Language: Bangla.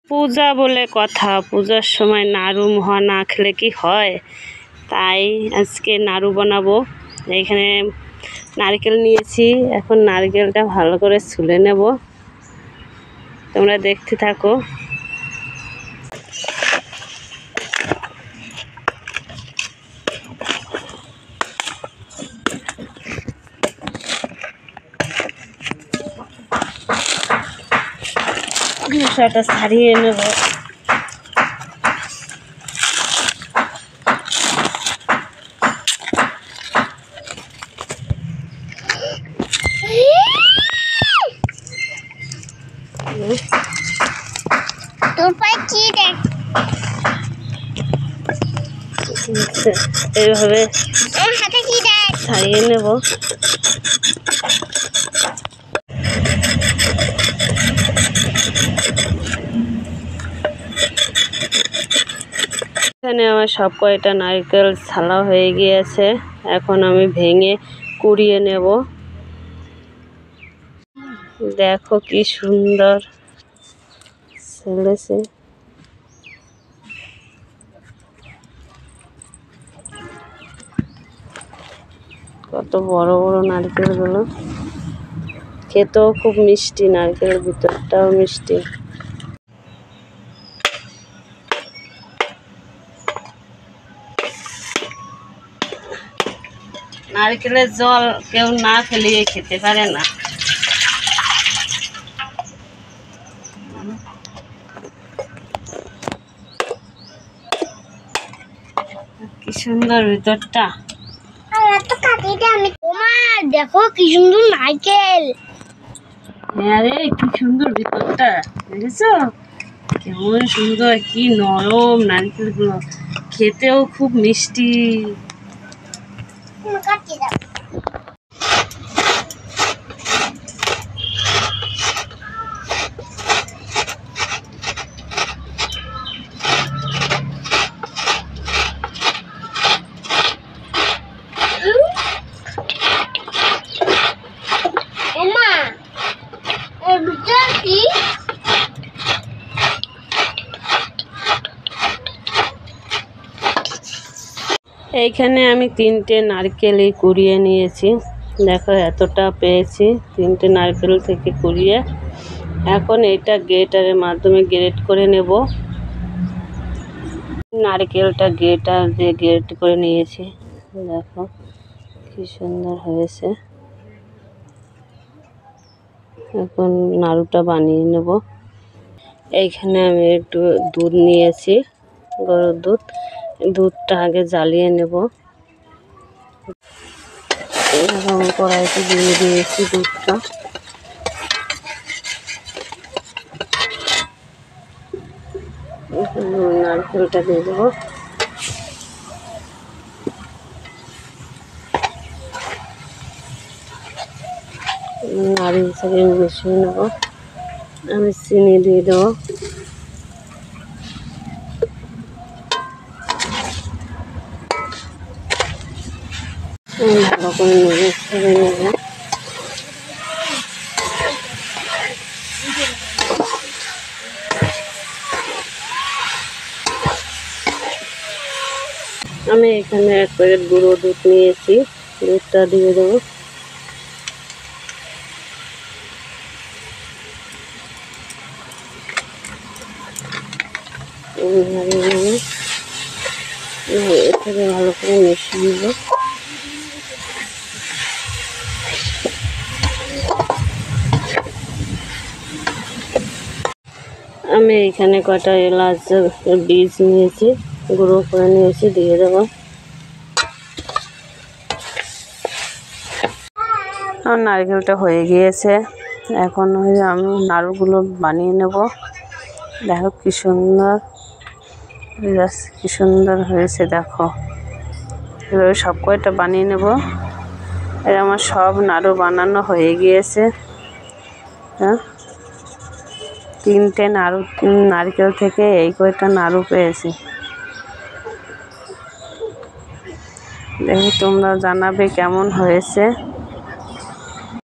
পূজা বলে কথা, পূজার সময় নাড়ু মোহা না খেলে কি হয়? তাই আজকে নাড়ু বানাবো। এখানে নারকেল নিয়েছি, এখন নারকেলটা ভালো করে ছুলে নেব। তোমরা দেখতে থাকো। খোসাটা ছাড়িয়ে নেব। এইভাবে ছাড়িয়ে নেব। এখানে আমার সব কয়টা নারকেল ছালা হয়ে গিয়েছে, এখন আমি ভেঙে কুড়িয়ে নেব। দেখো কি সুন্দর ছেলেছে। কত বড় বড় নারকেলগুলো, খেতেও খুব মিষ্টি, নারকেলের ভিতরটাও মিষ্টি। নারকেলের জল কেউ না ফেলিয়ে খেতে পারে না। কি সুন্দর ভিতরটা। দেখো কি সুন্দর নারকেল। হ্যাঁ রে, কি সুন্দর ভিতরটা, দেখেছো কেমন সুন্দর, কি নরম নারকেলগুলো, খেতেও খুব মিষ্টি। এইখানে আমি 3টে নারকেলই কুড়িয়ে নিয়েছি। দেখো এতটা পেয়েছি 3টে নারকেল থেকে কুড়িয়ে। এখন এটা গ্রেটারের মাধ্যমে গ্রেট করে নেব। নারকেলটা গ্রেটার দিয়ে গ্রেট করে নিয়েছি। দেখো কি সুন্দর হয়েছে। এখন নাড়ুটা বানিয়ে নেব। এইখানে আমি একটু দুধ নিয়েছি, গরুর দুধ। দুধটা আগে জ্বালিয়ে নেব। এরকম কড়াইতে দিয়ে দিয়েছি দুধটা। নারকেলটা দিয়ে দেবো। নাড়ি হিসাবে মিশিয়ে নেব। আমি চিনি দিয়ে দেবো। ভালো করে নেড়ে ছেড়ে নেব। আমি এখানে 1 প্যাকেট গুঁড়ো দুধ নিয়েছি, দুধটা দিয়ে দেবো। এখানে ভালো করে মিশিয়ে দেবো। আমি এখানে কটা এলাচ বীজ নিয়েছি, গুঁড়ো করে নিয়েছি, দিয়ে দেবো। আমার নারকেলটা হয়ে গিয়েছে, এখন আমি নাড়ুগুলো বানিয়ে নেব। দেখো কি সুন্দর, কি সুন্দর হয়েছে। দেখো এভাবে সব কয়টা বানিয়ে নেব। আর আমার সব নাড়ু বানানো হয়ে গিয়েছে। হ্যাঁ, 3টে নারকেল থেকে এই কয়টা নাড়ু পেয়েছি। দেখি তোমরা জানাবে কেমন হয়েছে।